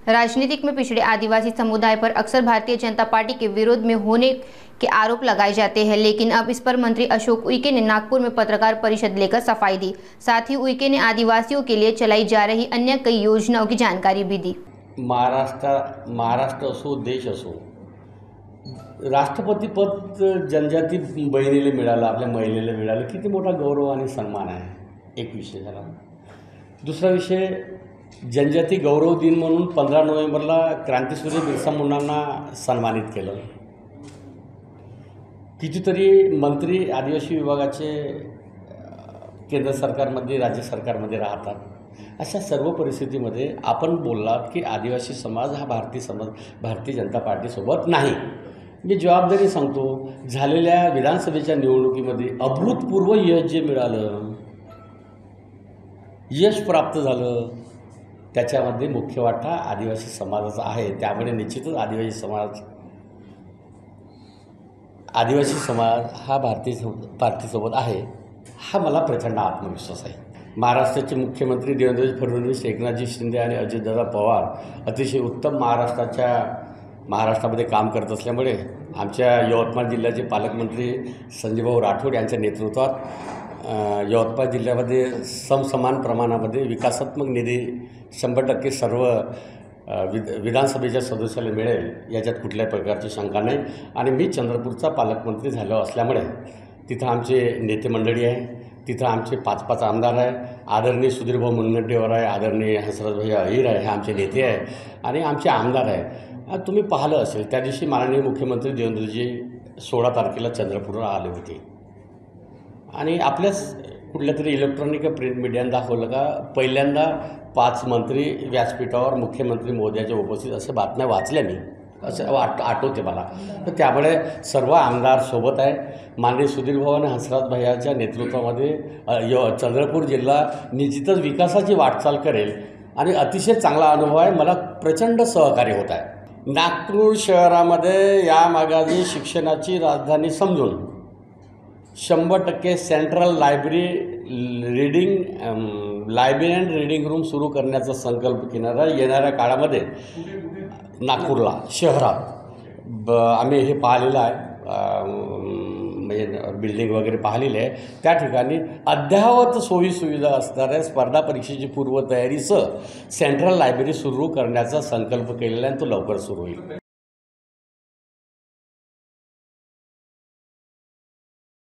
राजनीतिक में पिछड़े आदिवासी समुदाय पर अक्सर भारतीय जनता पार्टी के विरोध में होने के आरोप लगाए जाते हैं, लेकिन अब इस पर मंत्री अशोक उइके ने नागपुर में पत्रकार परिषद लेकर सफाई दी। साथ ही उइके ने आदिवासियों के लिए चलाई जा रही अन्य कई योजनाओं की जानकारी भी दी। महाराष्ट्र असो, देश असो, राष्ट्रपती पद जनजाती बहिणीला मिळालं, आपल्या महिलेला मिळालं, किती मोठा गौरव आणि सन्मान आहे। एक विषय झाला। दुसरा विषय, जनजाती गौरव दिन म्हणून 15 नोव्हेंबरला क्रांतीसूर्य बिरसा मुंडांना सन्मानित केलं। कितीतरी मंत्री आदिवासी विभागाचे केंद्र सरकारमध्ये, राज्य सरकारमध्ये राहतात। अशा सर्व परिस्थितीमध्ये आपण बोललात की आदिवासी समाज हा भारतीय जनता पार्टीसोबत नाही। मी जबाबदारी सांगतो, झालेल्या विधानसभेच्या निवडणुकीमध्ये अभूतपूर्व यश जे मिळालं, यश प्राप्त झालं, त्याच्यामध्ये मुख्य वाटा आदिवासी समाजाचा आहे। त्यामुळे निश्चितच आदिवासी समाज हा भारतीय पार्टीसोबत आहे, हा मला प्रचंड आत्मविश्वास आहे। महाराष्ट्राचे मुख्यमंत्री देवेंद्र फडणवीस, एकनाथजी शिंदे आणि अजितदादा पवार अतिशय उत्तम महाराष्ट्रामध्ये काम करत असल्यामुळे आमच्या यवतमाळ जिल्ह्याचे पालकमंत्री संजयभाऊ राठोड यांच्या नेतृत्वात यवतमाळ जिल्ह्यामध्ये समसमान प्रमाणामध्ये विकासात्मक निधी 100% सर्व विधानसभेच्या सदस्याला मिळेल, याच्यात कुठल्याही प्रकारची शंका नाही। आणि मी चंद्रपूरचा पालकमंत्री झालो असल्यामुळे तिथं आमचे नेते मंडळी आहे, तिथं आमचे 5 आमदार आहे। आदरणीय सुधीरभाऊ मुनगंटीवार आहे, आदरणीय हंसराज अहिर आहे, हे आमचे नेते आहे आणि आमचे आमदार आहे। तुम्ही पाहिलं असेल, त्या दिवशी माननीय मुख्यमंत्री देवेंद्रजी 16 तारखेला चंद्रपूरला आले होते आणि आपल्याच कुठल्यातरी इलेक्ट्रॉनिक प्रिंट मीडियाने दाखवलं का पहिल्यांदा 5 मंत्री व्यासपीठावर मुख्यमंत्री मोदीच्या उपस्थित अशा बातम्या वाचल्या मी, असं आठवते मला। तर त्यामुळे सर्व आमदार सोबत आहे। माननीय सुधीरभाऊ आणि हंसराज भैयाच्या नेतृत्वामध्ये चंद्रपूर जिल्हा निश्चितच विकासाची वाटचाल करेल आणि अतिशय चांगला अनुभव आहे, मला प्रचंड सहकार्य होत आहे। नागपूर शहरामध्ये या मागाची शिक्षणाची राजधानी समजून 100% central library and reading room सुरू करण्याचा संकल्प केला। येणाऱ्या काळामध्ये नागपूरला शहरात आम्ही हे पाहिलेलं आहे, म्हणजे बिल्डिंग वगैरे पाहिलेली आहे। त्या ठिकाणी अद्ययावत सोयीसुविधा असणाऱ्या स्पर्धा परीक्षेची पूर्वतयारीसह सेंट्रल लायब्ररी सुरू करण्याचा संकल्प केलेला आहे, तो लवकर सुरू होईल।